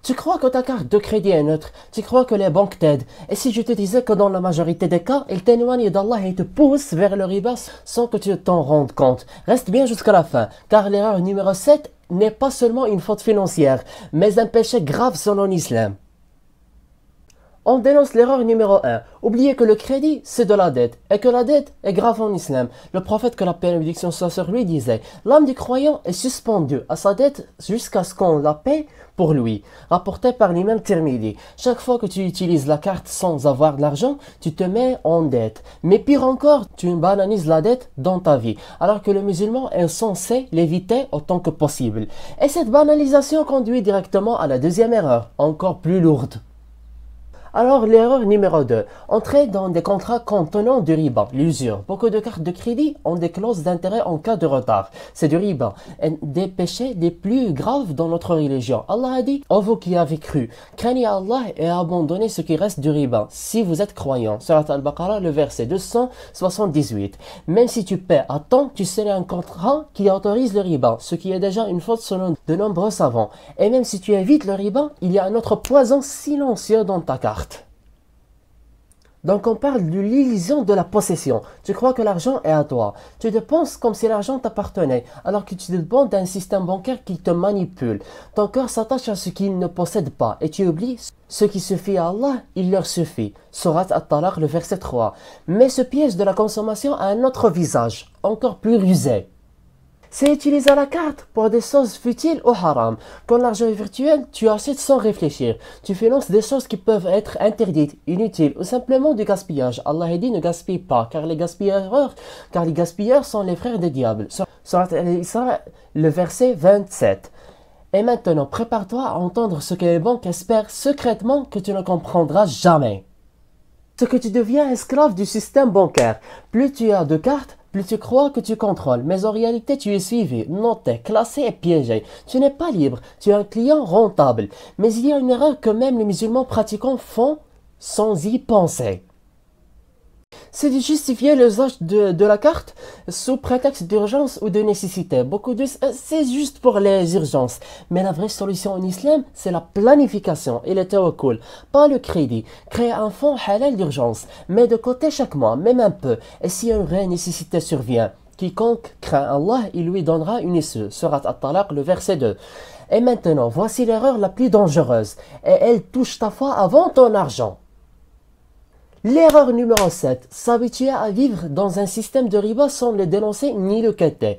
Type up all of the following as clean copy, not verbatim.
Tu crois que ta carte de crédit est neutre, tu crois que les banques t'aident. Et si je te disais que dans la majorité des cas, ils t'éloignent d'Allah et te poussent vers le riba sans que tu t'en rendes compte. Reste bien jusqu'à la fin, car l'erreur numéro 7 n'est pas seulement une faute financière, mais un péché grave selon l'islam. On dénonce l'erreur numéro 1. Oubliez que le crédit, c'est de la dette, et que la dette est grave en islam. Le prophète, que la paix et la bénédiction soient sur lui, disait « L'âme du croyant est suspendue à sa dette jusqu'à ce qu'on la paie pour lui. » Rapporté par l'imam Tirmidhi. Chaque fois que tu utilises la carte sans avoir de l'argent, tu te mets en dette. Mais pire encore, tu banalises la dette dans ta vie, alors que le musulman est censé l'éviter autant que possible. Et cette banalisation conduit directement à la deuxième erreur, encore plus lourde. Alors l'erreur numéro 2, entrer dans des contrats contenant du riba, l'usure. Beaucoup de cartes de crédit ont des clauses d'intérêt en cas de retard. C'est du riba, un des péchés les plus graves dans notre religion. Allah a dit, ô vous qui avez cru, craignez Allah et abandonnez ce qui reste du riba, si vous êtes croyants. Surat Al-Baqarah, le verset 278. Même si tu paies à temps, tu scelles un contrat qui autorise le riba, ce qui est déjà une faute selon de nombreux savants. Et même si tu évites le riba, il y a un autre poison silencieux dans ta carte. Donc on parle de l'illusion de la possession. Tu crois que l'argent est à toi. Tu dépenses comme si l'argent t'appartenait, alors que tu dépends d'un système bancaire qui te manipule. Ton cœur s'attache à ce qu'il ne possède pas et tu oublies ce qui suffit à Allah, il leur suffit. Surat At-Talaq, le verset 3. Mais ce piège de la consommation a un autre visage, encore plus rusé. C'est utiliser la carte pour des choses futiles ou haram. Quand l'argent est virtuel, tu achètes sans réfléchir. Tu finances des choses qui peuvent être interdites, inutiles ou simplement du gaspillage. Allah a dit ne gaspille pas, car les gaspilleurs sont les frères des diables. Surat Al-Isra, le verset 27. Et maintenant, prépare-toi à entendre ce que les banques espèrent secrètement que tu ne comprendras jamais. Ce que tu deviens esclave du système bancaire. Plus tu as de cartes, plus tu crois que tu contrôles, mais en réalité tu es suivi, noté, classé et piégé. Tu n'es pas libre, tu es un client rentable. Mais il y a une erreur que même les musulmans pratiquants font sans y penser. C'est de justifier l'usage de la carte sous prétexte d'urgence ou de nécessité. Beaucoup disent c'est juste pour les urgences. Mais la vraie solution en islam, c'est la planification et le tawakkul, pas le crédit. Créer un fonds halal d'urgence, mets de côté chaque mois, même un peu. Et si une vraie nécessité survient, quiconque craint Allah, il lui donnera une issue. Surat At-Talaq, le verset 2. Et maintenant, voici l'erreur la plus dangereuse. Et elle touche ta foi avant ton argent. L'erreur numéro 7, s'habituer à vivre dans un système de riba sans le dénoncer ni le quitter.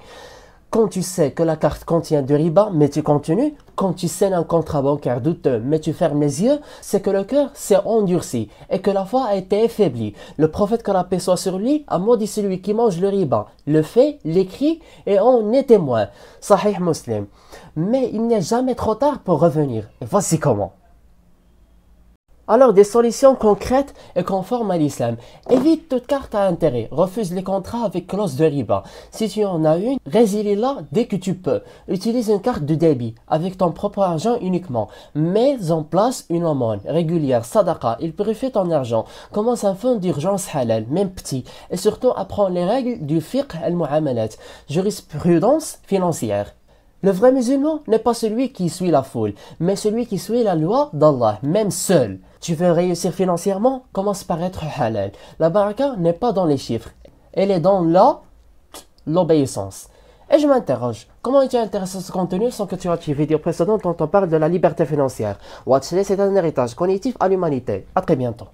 Quand tu sais que la carte contient du riba, mais tu continues, quand tu scelles un contrat bancaire douteux, mais tu fermes les yeux, c'est que le cœur s'est endurci et que la foi a été affaiblie. Le prophète, que la paix soit sur lui, a maudit celui qui mange le riba, le fait, l'écrit et en est témoin. Sahih Muslim. Mais il n'est jamais trop tard pour revenir. Et voici comment. Alors, des solutions concrètes et conformes à l'islam. Évite toute carte à intérêt. Refuse les contrats avec clause de riba. Si tu en as une, résilie-la dès que tu peux. Utilise une carte de débit avec ton propre argent uniquement. Mets en place une aumône régulière, sadaqa. Il purifie ton argent. Commence un fonds d'urgence halal, même petit. Et surtout, apprends les règles du fiqh al-mu'amalat, jurisprudence financière. Le vrai musulman n'est pas celui qui suit la foule, mais celui qui suit la loi d'Allah, même seul. Tu veux réussir financièrement? Commence par être halal. La baraka n'est pas dans les chiffres, elle est dans l'obéissance. Et je m'interroge, comment es-tu intéressé à ce contenu sans que tu aies une vidéo précédente dont on parle de la liberté financière? Watchlist, c'est un héritage cognitif à l'humanité. À très bientôt.